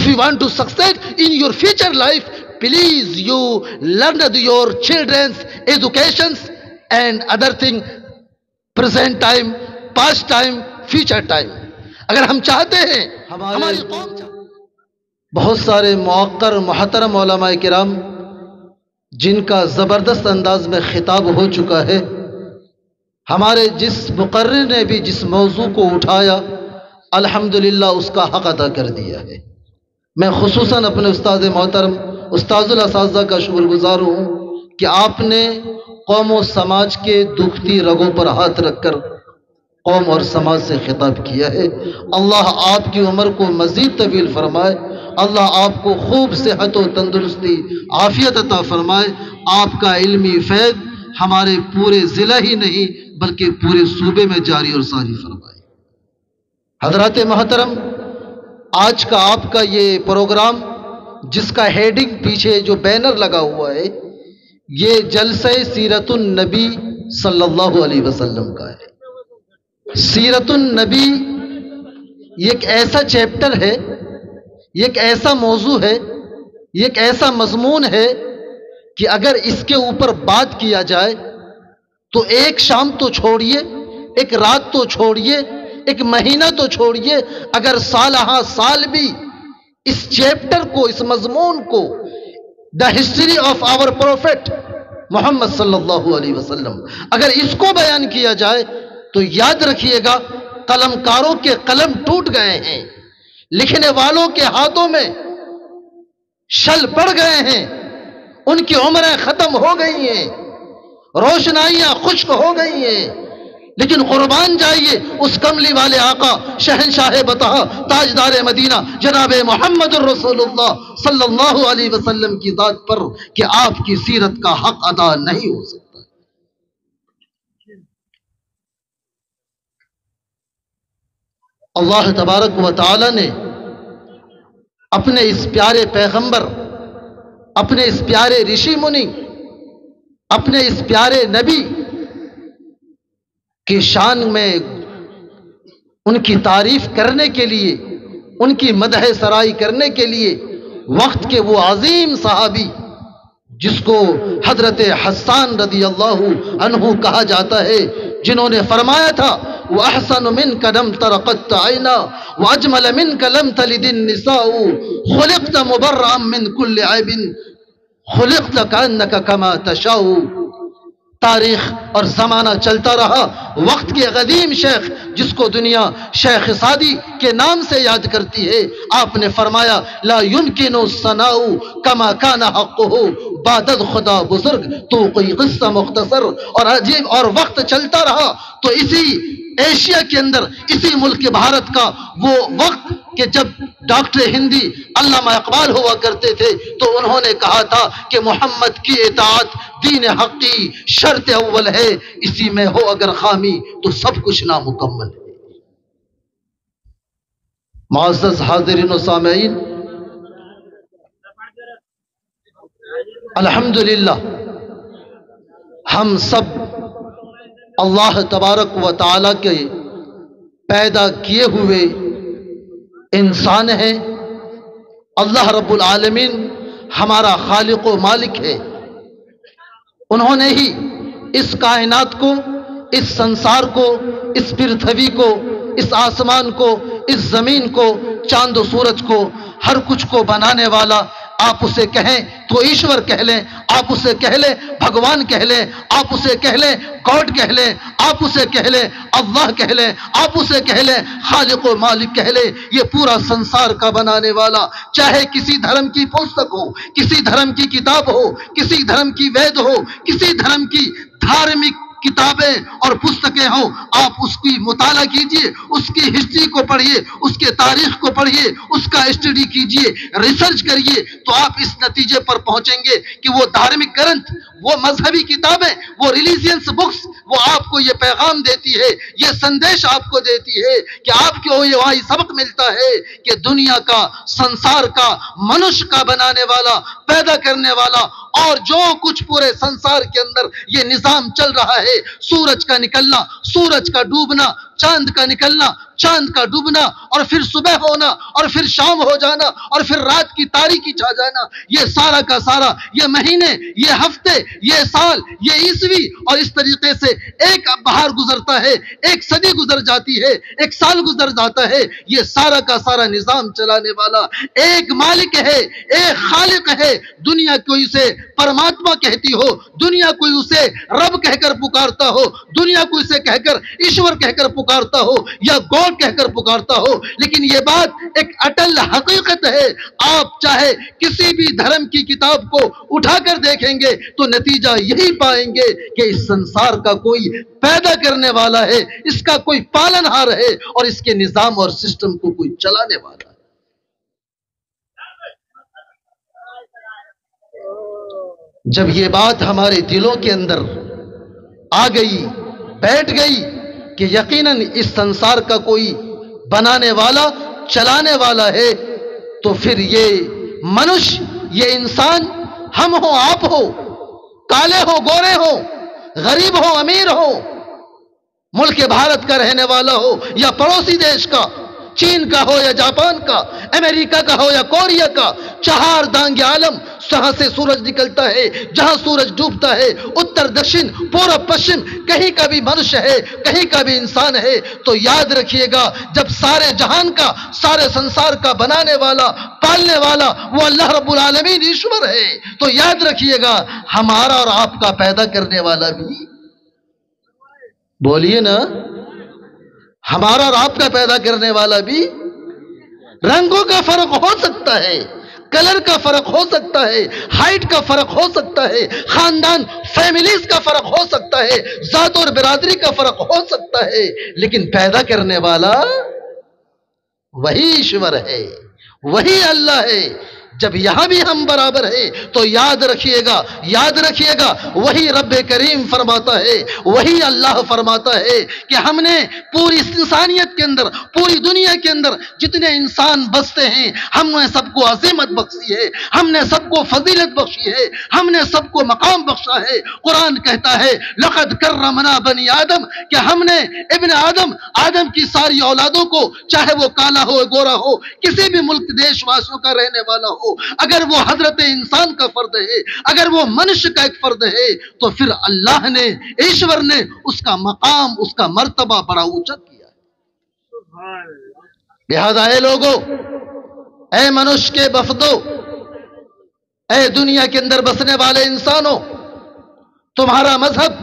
If you want to succeed in your future life, please you learn your children's educations and other thing, present time, past time, future time. اگر ہم چاہتے ہیں ہماری قوم بہت سارے موقر محترم علماء کرام جن کا زبردست انداز میں خطاب ہو چکا ہے، ہمارے جس مقرر نے بھی جس موضوع کو اٹھایا الحمدللہ اس کا حق ادا کر دیا ہے۔ میں خصوصاً اپنے استاد محترم استاذ الاساتذہ کا شکر گزار ہوں کہ آپ نے قوم و سماج کے دکھتی رگوں پر ہاتھ رکھ کر قوم اور سماج سے خطاب کیا ہے۔ اللہ آپ کی عمر کو مزید طویل فرمائے، اللہ آپ کو خوب صحت و تندرستی عافیت عطا فرمائے، آپ کا علمی فیض ہمارے پورے ضلع ہی نہیں بلکہ پورے صوبے میں جاری اور ساری فرمائے۔ حضرات محترم، آج کا آپ کا یہ پروگرام جس کا ہیڈنگ پیچھے جو بینر لگا ہوا ہے، یہ جلسہ سیرت النبی صلی اللہ علیہ وسلم کا ہے۔ سیرت النبی یہ ایک ایسا چیپٹر ہے، یہ ایک ایسا موضوع ہے، یہ ایک ایسا مضمون ہے کہ اگر اس کے اوپر بات کیا جائے تو ایک شام تو چھوڑیے، ایک رات تو چھوڑیے، ایک مہینہ تو چھوڑیے، اگر سالہ سال بھی اس چیپٹر کو، اس مضمون کو، the history of our prophet Muhammad صلی اللہ علیہ وسلم، اگر اس کو بیان کیا جائے تو یاد رکھیے گا قلم کاروں کے قلم ٹوٹ گئے ہیں، لکھنے والوں کے ہاتھوں میں شل پڑ گئے ہیں، ان کی عمریں ختم ہو گئی ہیں، روشنائیاں خشک ہو گئی ہیں، لیکن قربان جائیے اس کملی والے آقا شہنشاہ بطحا تاجدار مدینہ جناب محمد الرسول اللہ صلی اللہ علیہ وسلم کی ذات پر کہ آپ کی سیرت کا حق ادا نہیں ہو سکتا۔ اللہ تبارک و تعالی نے اپنے اس پیارے پیغمبر، اپنے اس پیارے رشی منی، اپنے اس پیارے نبی کی شان میں ان کی تعریف کرنے کے لیے، ان کی مدح سرائی کرنے کے لیے وقت کے وہ عظیم صحابی جس کو حضرت حسان رضی اللہ عنہ کہا جاتا ہے، جنہوں نے فرمایا تھا وَأَحْسَنُ مِنْكَ لَمْ تَرَ قَطَّ عَيْنَا وَأَجْمَلَ مِنْكَ لَمْ تَلِدِ النِّسَاءُ خُلِقْتَ مُبَرَّأً مِنْ كُلِّ عَيْبٍ خُلِقْتَ كَأَنَّكَ كَمَا تَشَاءُ۔ تاریخ اور زمانہ چلتا رہا، وقت کے قدیم شیخ جس کو دنیا شیخ سعدی کے نام سے یاد کرتی ہے، آپ نے فرمایا لا يمكن الثناء كما كان حقه بعد خدا بزرگ تو کوئی قصہ مختصر اور عجیب، اور وقت چلتا رہا تو اسی ایشیا کے اندر، اسی ملک بھارت کا وہ وقت کہ جب ڈاکٹر ہندی علامہ اقبال ہوا کرتے تھے تو انہوں نے کہا تھا کہ محمد کی اطاعت دین حقی شرط اول ہے، اسی میں ہو اگر خامی تو سب کچھ نامکمل ہے۔ معزز حاضرین و سامعین، الحمدللہ ہم سب اللہ تبارک و تعالی کے پیدا کیے ہوئے انسان ہیں۔ اللہ رب العالمین ہمارا خالق و مالک ہے، انہوں نے ہی اس کائنات کو، اس سنسار کو، اس پرتھوی کو، اس آسمان کو، اس زمین کو، چاند و سورج کو، ہر کچھ کو بنانے والا، آپ اسے کہیں تو ایشور کہہ لیں، آپ اسے کہہ لیں بھگوان کہہ لیں، آپ اسے کہہ لیں گاڈ کہہ لیں، آپ اسے کہہ لیں اللہ کہہ لیں، آپ اسے کہہ لیں خالق و مالک کہہ لیں، یہ پورا سنسار کا بنانے والا، چاہے کسی دھرم کی پستک ہو، کسی دھرم کی کتاب ہو، کسی دھرم کی وید ہو، کسی دھرم کی دھارمک کتابیں اور پستکیں ہوں، آپ اس کی مطالعہ کیجئے، اس کی ہسٹری کو پڑھیے، اس کے تاریخ کو پڑھیے، اس کا اسٹڈی کیجئے، ریسرچ کریے، تو آپ اس نتیجے پر پہنچیں گے کہ وہ دھارمک گرنتھ، وہ مذہبی کتابیں، وہ ریلیجینس بکس، وہ آپ کو یہ پیغام دیتی ہے، یہ سندیش آپ کو دیتی ہے کہ آپ کو یہ وہی سبق ملتا ہے کہ دنیا کا، سنسار کا، منش کا بنانے والا، پیدا کرنے والا، اور جو کچھ پورے سنسار کے اندر یہ نظام چل رہا ہے، سورج کا نکلنا، سورج کا ڈوبنا، چاند کا نکلنا، چاند کا ڈوبنا، اور پھر صبح ہونا، اور پھر شام ہو جانا، اور پھر رات کی تاریکی چھا جانا، یہ سارا کا سارا، یہ مہینے، یہ ہفتے، یہ سال، یہ عیسوی، اور اس طریقے سے ایک بہار گزرتا ہے، ایک صدی گزر جاتی ہے، ایک سال گزر جاتا ہے، یہ سارا کا سارا نظام چلانے والا ایک مالک ہے، ایک خالق ہے۔ دنیا کوئی اسے پرماتما کہتی ہو، دنیا کوئی اسے رب کہہ کر پکارتا ہو، دنیا کوئی اسے کہہ کر ایشور کہہ کر پکارتا ہو، یا گاڈ کہہ کر پکارتا ہو، لیکن یہ بات ایک اٹل حقیقت ہے۔ آپ چاہے کسی بھی دھرم کی کتاب کو اٹھا کر دیکھیں گے تو نتیجہ یہی پائیں گے کہ اس سنسار کا کوئی پیدا کرنے والا ہے، اس کا کوئی پالن ہار ہے، اور اس کے نظام اور سسٹم کو کوئی چلانے والا ہے۔ جب یہ بات ہمارے دلوں کے اندر آ گئی، بیٹھ گئی کہ یقیناً اس سنسار کا کوئی بنانے والا، چلانے والا ہے، تو پھر یہ منش، یہ انسان، ہم ہو، آپ ہو، کالے ہو، گورے ہو، غریب ہو، امیر ہو، ملک بھارت کا رہنے والا ہو یا پڑوسی دیش کا، چین کا ہو یا جاپان کا، امریکہ کا ہو یا کوریا کا، چہار دانگ عالم، جہاں سے سورج نکلتا ہے، جہاں سورج ڈوبتا ہے، اتر دکشن پورب پشچم، کہیں کا بھی منش ہے، کہیں کا بھی انسان ہے، تو یاد رکھیے گا جب سارے جہان کا، سارے سنسار کا بنانے والا، پالنے والا وہ اللہ رب العالمین ایشور ہے، تو یاد رکھیے گا ہمارا اور آپ کا پیدا کرنے والا بھی، بولیے نا، ہمارا اور آپ کا پیدا کرنے والا بھی، رنگوں کا فرق ہو سکتا ہے، کلر کا فرق ہو سکتا ہے، ہائٹ کا فرق ہو سکتا ہے، خاندان، فیملیز کا فرق ہو سکتا ہے، ذات اور برادری کا فرق ہو سکتا ہے، لیکن پیدا کرنے والا وہی ایشور ہے، وہی اللہ ہے۔ جب یہاں بھی ہم برابر ہیں تو یاد رکھیے گا وہی رب کریم فرماتا ہے، وہی اللہ فرماتا ہے کہ ہم نے پوری انسانیت کے اندر، پوری دنیا کے اندر جتنے انسان بستے ہیں، ہم نے سب کو عظمت بخشی ہے، ہم نے سب کو فضیلت بخشی ہے، ہم نے سب کو مقام بخشا ہے۔ قرآن کہتا ہے لقد کرمنا بنی آدم، کہ ہم نے ابن آدم کی ساری اولادوں کو، چاہے وہ کالا ہو، گورا ہو، کسی بھی ملک دیش واسوں کا رہنے والا ہو، اگر وہ حضرت انسان کا فرد ہے، اگر وہ منش کا ایک فرد ہے، تو پھر اللہ نے، ایشور نے اس کا مقام، اس کا مرتبہ بڑا اونچا کیا ہے۔ لہذا اے لوگوں، اے منش کے وفدو، اے دنیا کے اندر بسنے والے انسانوں، تمہارا مذہب،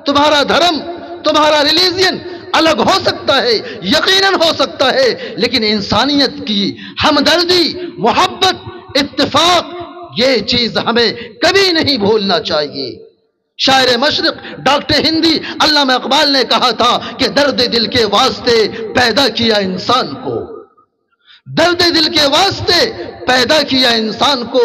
تمہارا دھرم، تمہارا ریلیجن الگ ہو سکتا ہے، یقیناً ہو سکتا ہے، لیکن انسانیت کی ہمدردی، محبت، اتفاق، یہ چیز ہمیں کبھی نہیں بھولنا چاہیے۔ شاعر مشرق ڈاکٹر ہندی علامہ اقبال نے کہا تھا کہ درد دل کے واسطے پیدا کیا انسان کو، درد دل کے واسطے پیدا کیا انسان کو،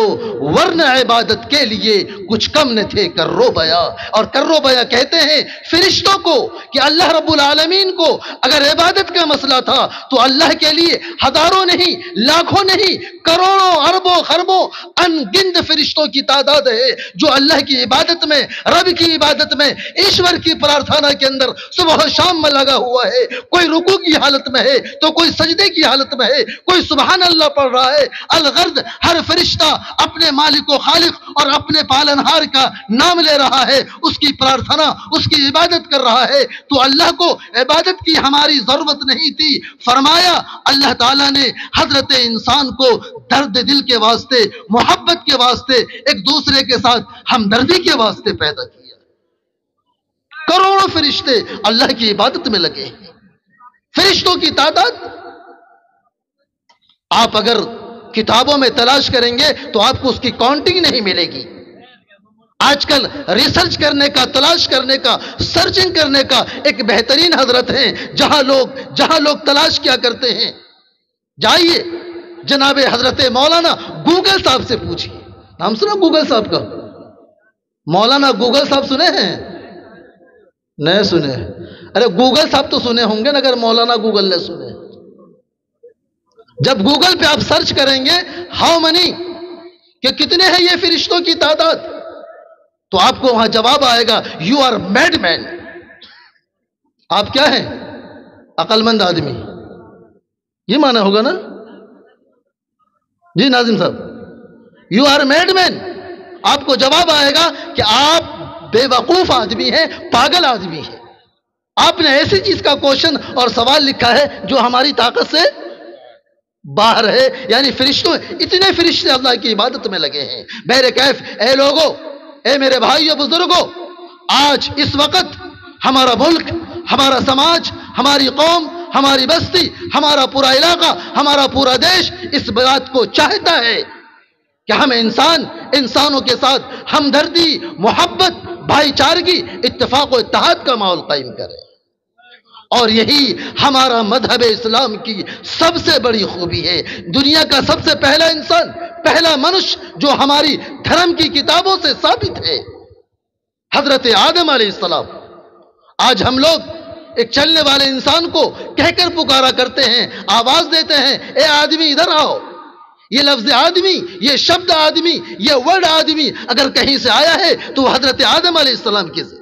ورنہ عبادت کے لیے کچھ کم نہ تھے کرو بیا۔ اور کرو بیا کہتے ہیں فرشتوں کو، کہ اللہ رب العالمین کو اگر عبادت کا مسئلہ تھا تو اللہ کے لیے ہزاروں نہیں، لاکھوں نہیں، کروڑوں، اربوں، خربوں، ان گنت فرشتوں کی تعداد ہے جو اللہ کی عبادت میں، رب کی عبادت میں، ایشور کی پرارتھنا کے اندر صبح و شام میں لگا ہوا ہے۔ کوئی رکوع کی حالت میں ہے تو کوئی سجدے کی حالت میں ہے، کوئی سبحان اللہ پڑھ رہا ہے۔ الغرض ہر فرشتہ اپنے مالک و خالق اور اپنے پالنہار کا نام لے رہا ہے، اس کی پرارتھنا، اس کی عبادت کر رہا ہے۔ تو اللہ کو عبادت کی ہماری ضرورت نہیں تھی۔ فرمایا اللہ تعالیٰ نے حضرت انسان کو درد دل کے واسطے، محبت کے واسطے، ایک دوسرے کے ساتھ ہمدردی کے واسطے پیدا کیا۔ کروڑوں فرشتے اللہ کی عبادت میں لگے ہیں، فرشتوں کی تعداد آپ اگر کتابوں میں تلاش کریں گے تو آپ کو اس کی کاؤنٹنگ نہیں ملے گی۔ آج کل ریسرچ کرنے کا، تلاش کرنے کا، سرچنگ کرنے کا ایک بہترین حضرت ہے، جہاں لوگ تلاش کیا کرتے ہیں، جائیے جناب حضرت مولانا گوگل صاحب سے پوچھئے۔ نام سنا گوگل صاحب کا؟ مولانا گوگل صاحب سنے ہیں؟ نہیں سنے؟ ارے گوگل صاحب تو سنے ہوں گے نا، اگر مولانا گوگل نے سنے۔ جب گوگل پہ آپ سرچ کریں گے ہاؤ منی، کہ کتنے ہیں یہ فرشتوں کی تعداد، تو آپ کو وہاں جواب آئے گا یو آر میڈ مین۔ آپ کیا ہیں؟ عقل مند آدمی، یہ معنی ہوگا نا جی ناظم صاحب؟ یو آر میڈ مین، آپ کو جواب آئے گا کہ آپ بے وقوف آدمی ہیں، پاگل آدمی ہیں، آپ نے ایسی چیز کا کوشچن اور سوال لکھا ہے جو ہماری طاقت سے باہر ہے. یعنی فرشتوں، اتنے فرشتے اللہ کی عبادت میں لگے ہیں. میرے کیف، اے لوگو، اے میرے بھائیو بزرگو، آج اس وقت ہمارا ملک، ہمارا سماج، ہماری قوم، ہماری بستی، ہمارا پورا علاقہ، ہمارا پورا دیش اس بات کو چاہتا ہے کہ ہم انسانوں کے ساتھ ہمدردی، محبت، بھائی چارگی، اتفاق و اتحاد کا ماحول قائم کریں. اور یہی ہمارا مذہب اسلام کی سب سے بڑی خوبی ہے. دنیا کا سب سے پہلا انسان، پہلا منش جو ہماری دھرم کی کتابوں سے ثابت ہے، حضرت آدم علیہ السلام. آج ہم لوگ ایک چلنے والے انسان کو کہہ کر پکارا کرتے ہیں، آواز دیتے ہیں، اے آدمی ادھر آؤ. یہ لفظ آدمی، یہ شبد آدمی، یہ ورڈ آدمی اگر کہیں سے آیا ہے تو وہ حضرت آدم علیہ السلام کی سے.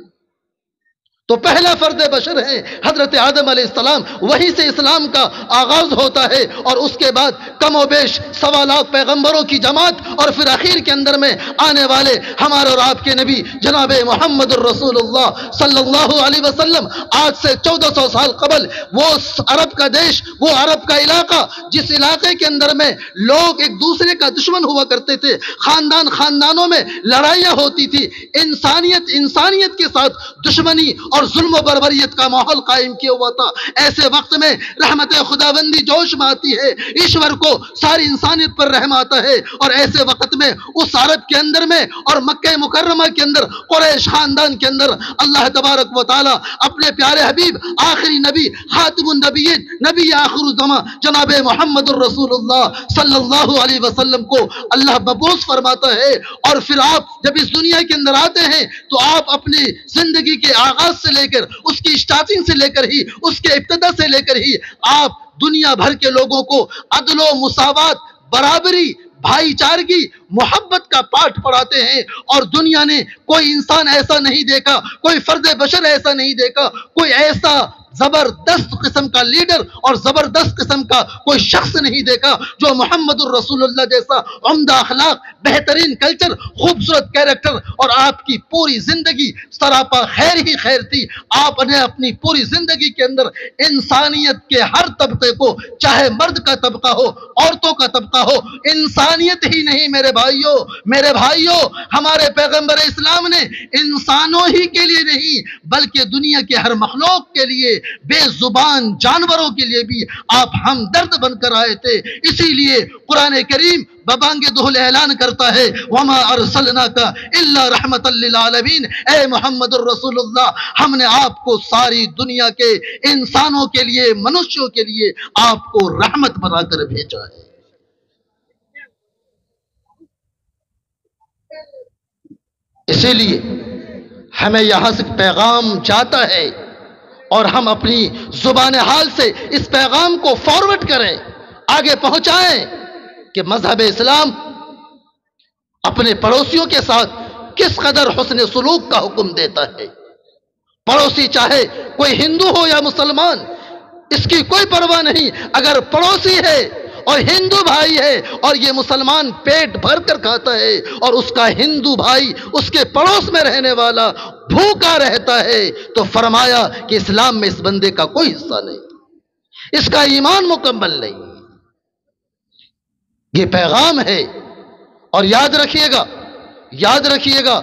تو پہلا فرد بشر ہے حضرت آدم علیہ السلام. وہیں سے اسلام کا آغاز ہوتا ہے، اور اس کے بعد کم و بیش 1.25 لاکھ پیغمبروں کی جماعت، اور پھر اخیر کے اندر میں آنے والے ہمارے اور آپ کے نبی جناب محمد الرسول اللہ صلی اللہ علیہ وسلم. آج سے 1400 سال قبل وہ عرب کا دیش، وہ عرب کا علاقہ، جس علاقے کے اندر میں لوگ ایک دوسرے کا دشمن ہوا کرتے تھے، خاندانوں میں لڑائیاں ہوتی تھی، انسانیت کے ساتھ دشمنی اور ظلم و بربریت کا ماحول قائم کیا ہوا تھا. ایسے وقت میں رحمت خداوندی جوش میں آتی ہے، ایشور کو ساری انسانیت پر رحم آتا ہے. اور ایسے وقت میں اس عرب کے اندر میں اور مکہ مکرمہ کے اندر، قریش خاندان کے اندر، اللہ تبارک و تعالی اپنے پیارے حبیب، آخری نبی، خاتم النبیین، نبی آخر الزمان جناب محمد الرسول اللہ صلی اللہ علیہ وسلم کو اللہ مبعوث فرماتا ہے. اور پھر آپ جب اس دنیا کے اندر آتے ہیں تو آپ اپنی زندگی کے آغاز سے لے کر، اس کی اسٹارٹنگ سے لے کر ہی، اس کے ابتدا سے لے کر ہی آپ دنیا بھر کے لوگوں کو عدل و مساوات، برابری، بھائی چارگی، محبت کا پاٹھ پڑھاتے ہیں. اور دنیا نے کوئی انسان ایسا نہیں دیکھا، کوئی فرد بشر ایسا نہیں دیکھا، کوئی ایسا زبردست قسم کا لیڈر اور زبردست قسم کا کوئی شخص نہیں دیکھا جو محمد الرسول اللہ جیسا عمدہ اخلاق، بہترین کلچر، خوبصورت کیریکٹر، اور آپ کی پوری زندگی سراپا خیر ہی خیر تھی. آپ نے اپنی پوری زندگی کے اندر انسانیت کے ہر طبقے کو، چاہے مرد کا طبقہ ہو، عورتوں کا طبقہ ہو، انسانیت ہی نہیں میرے بھائیوں، ہمارے پیغمبر اسلام نے انسانوں ہی کے لیے نہیں بلکہ دنیا کے ہر مخلوق کے لیے، بے زبان جانوروں کے لیے بھی آپ ہمدرد بن کر آئے تھے. اسی لیے قرآن کریم ببانگ دہل اعلان کرتا ہے، وَمَا أَرْسَلْنَاكَ إِلَّا رَحْمَةً لِّلْعَالَمِينَ. اے محمد الرسول اللہ، ہم نے آپ کو ساری دنیا کے انسانوں کے لیے، منشیوں کے لیے آپ کو رحمت بنا کر بھیجا ہے. اسی لیے ہمیں یہاں سے پیغام جاتا ہے اور ہم اپنی زبان حال سے اس پیغام کو فارورڈ کریں، آگے پہنچائیں کہ مذہب اسلام اپنے پڑوسیوں کے ساتھ کس قدر حسن سلوک کا حکم دیتا ہے. پڑوسی چاہے کوئی ہندو ہو یا مسلمان، اس کی کوئی پرواہ نہیں. اگر پڑوسی ہے اور ہندو بھائی ہے اور یہ مسلمان پیٹ بھر کر کھاتا ہے اور اس کا ہندو بھائی اس کے پڑوس میں رہنے والا بھوکا رہتا ہے، تو فرمایا کہ اسلام میں اس بندے کا کوئی حصہ نہیں، اس کا ایمان مکمل نہیں. یہ پیغام ہے. اور یاد رکھیے گا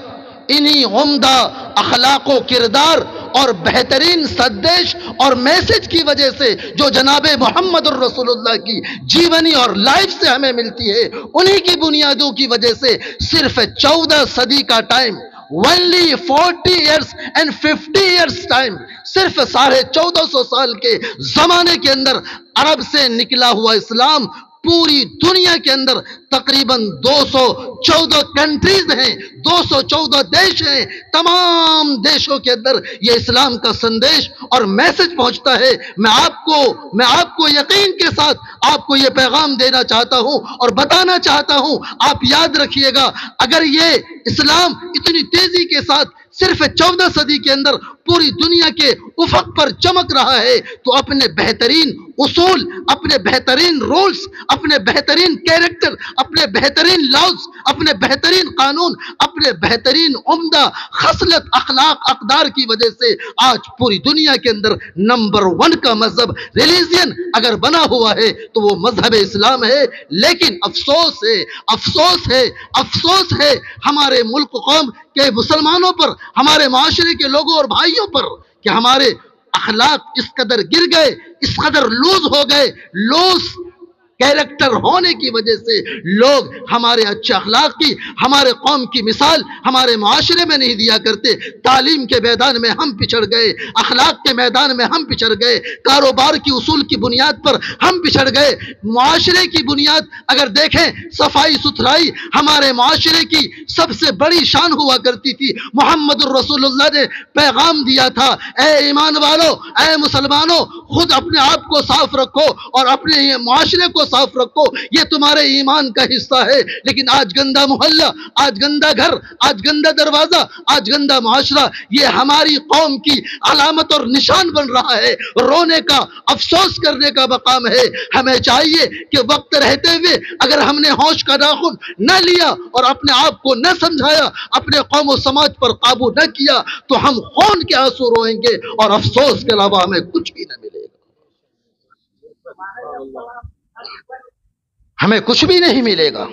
انہی عمدہ اخلاق و کردار اور بہترین سندیش اور میسج کی وجہ سے جو جناب محمد الرسول اللہ کی جیونی اور لائف سے ہمیں ملتی ہے، انہی کی بنیادوں کی وجہ سے صرف 14 صدی کا time, only 40 years and 50 years time، صرف 1450 سال کے زمانے کے اندر عرب سے نکلا ہوا اسلام پوری دنیا کے اندر تقریباً 214 کنٹریز ہیں، 214 دیش ہیں. تمام دیشوں کے اندر یہ اسلام کا سندیش اور میسج پہنچتا ہے. میں آپ کو یقین کے ساتھ آپ کو یہ پیغام دینا چاہتا ہوں اور بتانا چاہتا ہوں. آپ یاد رکھیے گا، اگر یہ اسلام اتنی تیزی کے ساتھ صرف 14 صدی کے اندر پوری دنیا کے افق پر چمک رہا ہے، تو اپنے بہترین اصول، اپنے بہترین رولز، اپنے بہترین کیریکٹر، اپنے بہترین لاز، اپنے بہترین قانون، اپنے بہترین عمدہ خصلت، اخلاق، اقدار کی وجہ سے آج پوری دنیا کے اندر نمبر 1 کا مذہب، ریلیجن اگر بنا ہوا ہے تو وہ مذہب اسلام ہے۔ لیکن افسوس ہے، افسوس ہے، افسوس ہے ہمارے ملک قوم کے مسلمانوں پر، ہمارے معاشرے کے لوگوں اور بھائیوں پر، کہ ہمارے اخلاق اس قدر گر گئے، اس قدر لوز ہو گئے، لوز کیریکٹر ہونے کی وجہ سے لوگ ہمارے اچھے اخلاق کی، ہمارے قوم کی مثال ہمارے معاشرے میں نہیں دیا کرتے۔ تعلیم کے میدان میں ہم پچھڑ گئے، اخلاق کے میدان میں ہم پچھڑ گئے، کاروبار کی اصول کی بنیاد پر ہم پچھڑ گئے، معاشرے کی بنیاد اگر دیکھیں، صفائی ستھرائی ہمارے معاشرے کی سب سے بڑی شان ہوا کرتی تھی۔ محمد الرسول اللہ نے پیغام دیا تھا، اے ایمان والو، اے مسلمانوں، خود اپنے آپ کو صاف رکھو اور اپنے معاشرے کو صاف رکھو، یہ تمہارے ایمان کا حصہ ہے۔ لیکن آج گندہ محلہ، آج گندہ گھر، آج گندہ دروازہ، آج گندہ معاشرہ، یہ ہماری قوم کی علامت اور نشان بن رہا ہے۔ رونے کا، افسوس کرنے کا مقام ہے۔ ہمیں چاہیے کہ وقت رہتے ہوئے اگر ہم نے ہوش کا ناخن نہ لیا اور اپنے آپ کو نہ سمجھایا، اپنے قوم و سماج پر قابو نہ کیا، تو ہم خون کے آنسو روئیں گے اور افسوس کے علاوہ ہمیں کچھ بھی نہ ملے گا، ہمیں کچھ بھی نہیں ملے گا۔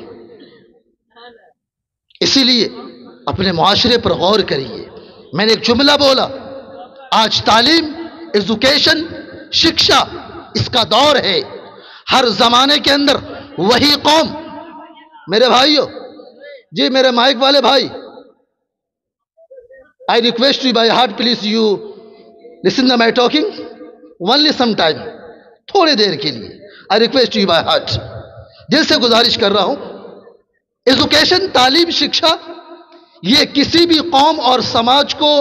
اسی لیے اپنے معاشرے پر غور کریے۔ میں نے ایک جملہ بولا، آج تعلیم، ایجوکیشن، شکشا اس کا دور ہے۔ ہر زمانے کے اندر وہی قوم، میرے بھائیوں، جی میرے مائک والے بھائی، I request you by heart, please you listen to my talking only some time، تھوڑے دیر کے لیے I request you by heart، دل سے گزارش کر رہا ہوں۔ ایجوکیشن، تعلیم، شکشا، یہ کسی بھی قوم اور سماج کو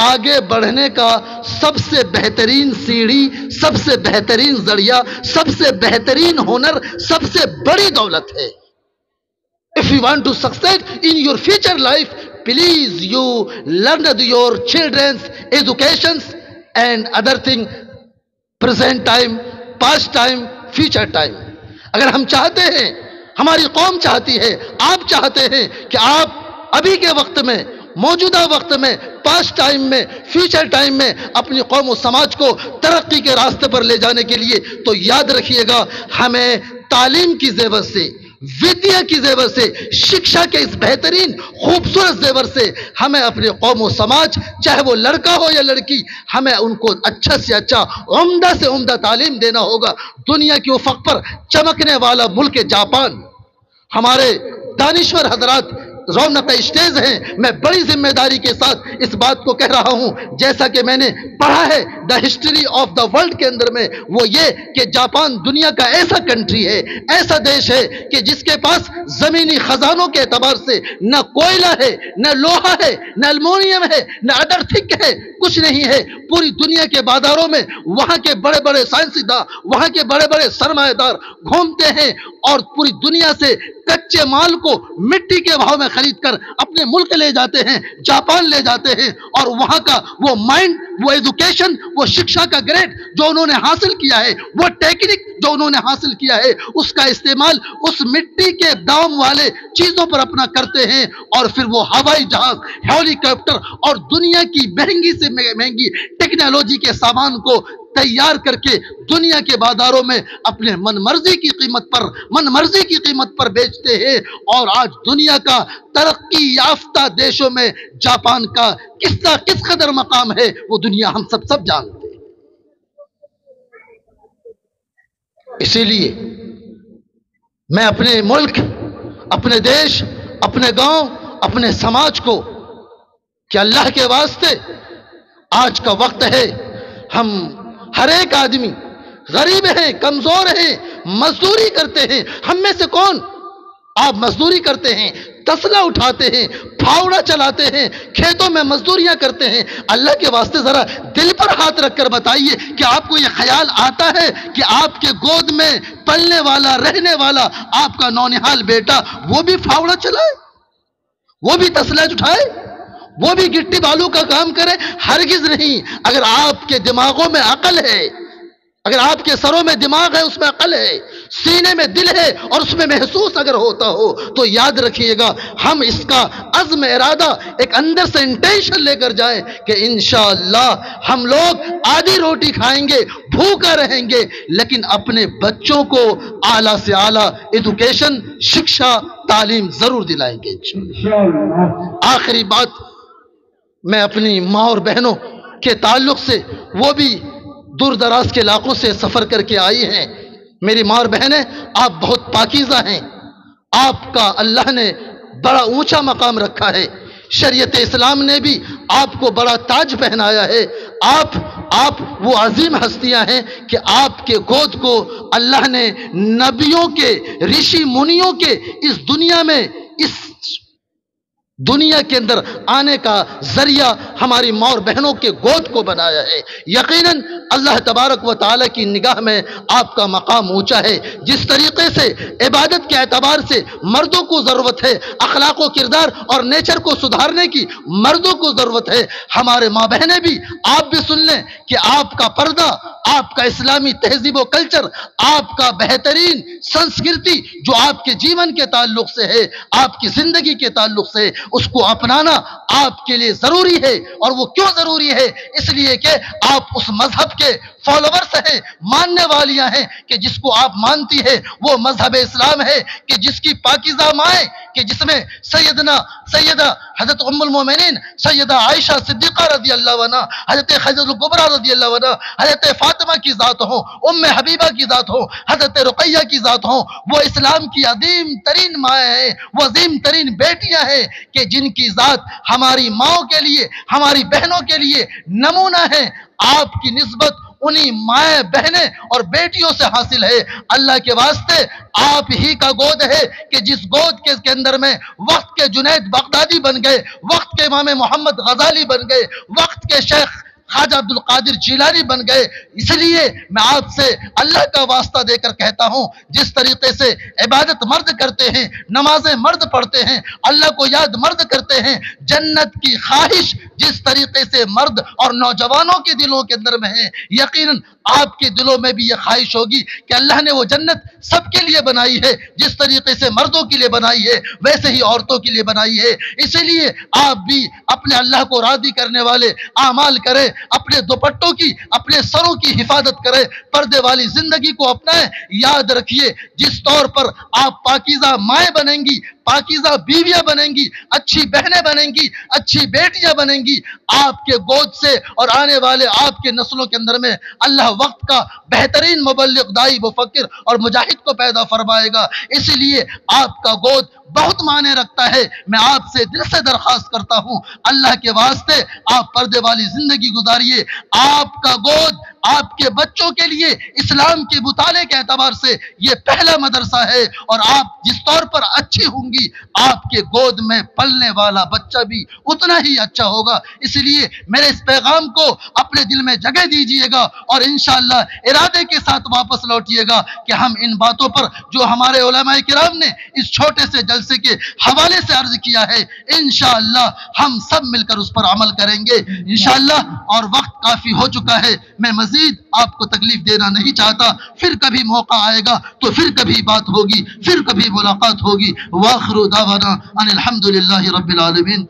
آگے بڑھنے کا سب سے بہترین سیڑھی، سب سے بہترین ذریعہ، سب سے بہترین ہنر، سب سے بڑی دولت ہے۔ If you want to succeed in your future life, please you learn your children's educations and other thing, present time, past time, future time۔ اگر ہم چاہتے ہیں، ہماری قوم چاہتی ہے، آپ چاہتے ہیں کہ آپ ابھی کے وقت میں، موجودہ وقت میں، پاسٹ ٹائم میں، فیوچر ٹائم میں اپنی قوم و سماج کو ترقی کے راستے پر لے جانے کے لیے، تو یاد رکھیے گا، ہمیں تعلیم کی زیور سے، ودیا کی زیور سے، شکشا کے اس بہترین خوبصورت زیور سے ہمیں اپنے قوم و سماج، چاہے وہ لڑکا ہو یا لڑکی، ہمیں ان کو اچھا سے اچھا، عمدہ سے عمدہ تعلیم دینا ہوگا۔ دنیا کے افق پر چمکنے والا ملک جاپان، ہمارے دانشور حضرات رونق اسٹیج ہیں، میں بڑی ذمہ داری کے ساتھ اس بات کو کہہ رہا ہوں، جیسا کہ میں نے پڑھا ہے دا ہسٹری آف دا ورلڈ کے اندر میں، وہ یہ کہ جاپان دنیا کا ایسا کنٹری ہے، ایسا دیش ہے کہ جس کے پاس زمینی خزانوں کے اعتبار سے نہ کوئلہ ہے، نہ لوہا ہے، نہ المونیم ہے، نہ ادر تھنگ ہے، کچھ نہیں ہے۔ پوری دنیا کے بازاروں میں وہاں کے بڑے بڑے سائنسداں، وہاں کے بڑے بڑے سرمایہ دار گھومتے ہیں اور پوری دنیا سے کچے مال کو مٹی کے بھاؤ میں خرید کر اپنے ملک لے جاتے ہیں، جاپان لے جاتے ہیں، اور وہاں کا وہ مائنڈ، وہ ایجوکیشن، وہ شکشا کا گریڈ جو انہوں نے حاصل کیا ہے، وہ ٹیکنک جو انہوں نے حاصل کیا ہے، اس کا استعمال اس مٹی کے دام والے چیزوں پر اپنا کرتے ہیں، اور پھر وہ ہوائی جہاز، ہیلی کاپٹر اور دنیا کی مہنگی سے مہنگی ٹیکنالوجی کے سامان کو تیار کر کے دنیا کے بازاروں میں اپنے من مرضی کی قیمت پر بیچتے ہیں۔ اور آج دنیا کا ترقی یافتہ دیشوں میں جاپان کا کس قدر مقام ہے، وہ دنیا ہم سب جانتے ہیں۔ اسی لیے میں اپنے ملک، اپنے دیش، اپنے گاؤں، اپنے سماج کو کہ اللہ کے واسطے آج کا وقت ہے، ہم ہر ایک آدمی غریب ہیں، کمزور ہیں، مزدوری کرتے ہیں۔ ہم میں سے کون، آپ مزدوری کرتے ہیں، تسلا اٹھاتے ہیں، پھاوڑا چلاتے ہیں، کھیتوں میں مزدوریاں کرتے ہیں؟ اللہ کے واسطے ذرا دل پر ہاتھ رکھ کر بتائیے کہ آپ کو یہ خیال آتا ہے کہ آپ کے گود میں پلنے والا، رہنے والا آپ کا نونہال بیٹا وہ بھی پھاوڑا چلائے، وہ بھی تسلا اٹھائے، وہ بھی گٹی بالو کا کام کرے؟ ہرگز نہیں۔ اگر آپ کے دماغوں میں عقل ہے، اگر آپ کے سروں میں دماغ ہے، اس میں عقل ہے، سینے میں دل ہے اور اس میں محسوس اگر ہوتا ہو، تو یاد رکھیے گا ہم اس کا عزم ارادہ ایک اندر سے انٹینشن لے کر جائیں کہ انشاءاللہ ہم لوگ آدھی روٹی کھائیں گے، بھوکا رہیں گے، لیکن اپنے بچوں کو اعلیٰ سے اعلیٰ ایڈوکیشن، شکشا، تعلیم ضرور دلائیں گے انشاءاللہ۔ آخری بات، میں اپنی ماں اور بہنوں کے تعلق سے، وہ بھی دور دراز کے علاقوں سے سفر کر کے آئی ہیں، میری ماں اور بہنیں، آپ بہت پاکیزہ ہیں، آپ کا اللہ نے بڑا اونچا مقام رکھا ہے، شریعت اسلام نے بھی آپ کو بڑا تاج پہنایا ہے، آپ وہ عظیم ہستیاں ہیں کہ آپ کے گود کو اللہ نے نبیوں کے، رشی منیوں کے اس دنیا میں، اس دنیا کے اندر آنے کا ذریعہ ہماری ماں اور بہنوں کے گود کو بنایا ہے۔ یقیناً اللہ تبارک و تعالیٰ کی نگاہ میں آپ کا مقام اونچا ہے۔ جس طریقے سے عبادت کے اعتبار سے مردوں کو ضرورت ہے، اخلاق و کردار اور نیچر کو سدھارنے کی مردوں کو ضرورت ہے، ہمارے ماں بہنیں بھی، آپ بھی سن لیں کہ آپ کا پردہ، آپ کا اسلامی تہذیب و کلچر، آپ کا بہترین سنسکرتی جو آپ کے جیون کے تعلق سے ہے، آپ کی زندگی کے تعلق سے ہے، اس کو اپنانا آپ کے لیے ضروری ہے۔ اور وہ کیوں ضروری ہے؟ اس لیے کہ آپ اس مذہب کے فالوورز ہیں، ماننے والیاں ہیں، کہ جس کو آپ مانتی ہے وہ مذہب اسلام ہے، کہ جس کی پاکیزہ مائیں، کہ جس میں سیدہ حضرت ام المومنین سیدہ عائشہ صدیقہ رضی اللہ عنہ، حضرت خدیجہ الکبریٰ رضی اللہ عنہ، حضرت فاطمہ کی ذات ہوں، ام حبیبہ کی ذات ہوں، حضرت رقیہ کی ذات ہوں، وہ اسلام کی عظیم ترین مائیں ہیں، وہ عظیم ترین بیٹیاں ہیں، کہ جن کی ذات ہماری ماؤں کے لیے، ہماری بہنوں کے لیے نمونہ ہے۔ آپ کی نسبت انہی مائیں، بہنیں اور بیٹیوں سے حاصل ہے۔ اللہ کے واسطے آپ ہی کا گود ہے کہ جس گود کے اندر میں وقت کے جنید بغدادی بن گئے، وقت کے امام محمد غزالی بن گئے، وقت کے شیخ خواجہ عبد القادر جیلانی بن گئے۔ اس لیے میں آپ سے اللہ کا واسطہ دے کر کہتا ہوں، جس طریقے سے عبادت مرد کرتے ہیں، نمازیں مرد پڑھتے ہیں، اللہ کو یاد مرد کرتے ہیں، جنت کی خواہش جس طریقے سے مرد اور نوجوانوں کے دلوں کے اندر میں ہے، یقیناً آپ کے دلوں میں بھی یہ خواہش ہوگی کہ اللہ نے وہ جنت سب کے لیے بنائی ہے، جس طریقے سے مردوں کے لیے بنائی ہے ویسے ہی عورتوں کے لیے بنائی ہے۔ اسی لیے آپ بھی اپنے اللہ کو راضی کرنے والے اعمال کریں، اپنے دوپٹوں کی، اپنے سروں کی حفاظت کریں، پردے والی زندگی کو اپنائیں۔ یاد رکھیے، جس طور پر آپ پاکیزہ مائیں بنیں گی، پاکیزہ بیویاں بنیں گی، اچھی بہنیں بنیں گی، اچھی بیٹیاں بنیں گی، آپ کے گود سے اور آنے والے آپ کے نسلوں کے اندر میں اللہ وقت کا بہترین مبلغ، دائی، مفکر اور مجاہد کو پیدا فرمائے گا۔ اسی لیے آپ کا گود بہت معنی رکھتا ہے۔ میں آپ سے دل سے درخواست کرتا ہوں، اللہ کے واسطے آپ پردے والی زندگی گزاریے۔ آپ کا گود آپ کے بچوں کے لیے اسلام کے مطالعے کے اعتبار سے یہ پہلا مدرسہ ہے، اور آپ جس طور پر اچھی ہوں گی، آپ کے گود میں پلنے والا بچہ بھی اتنا ہی اچھا ہوگا۔ اس لیے میرے اس پیغام کو اپنے دل میں جگہ دیجئے گا، اور انشاءاللہ ارادے کے ساتھ واپس لوٹیے گا کہ ہم ان باتوں پر جو ہمارے علماء کرام نے اس چھوٹے سے جلسے کے حوالے سے عرض کیا ہے، انشاءاللہ ہم سب مل کر اس پر عمل کریں گے انشاءاللہ۔ اور وقت کافی ہو چکا ہے، میں مزید آپ کو تکلیف دینا نہیں چاہتا، پھر کبھی موقع آئے گا تو پھر کبھی بات ہوگی، پھر کبھی ملاقات ہوگی۔ وآخر دعوانا ان الحمدللہ رب العالمین۔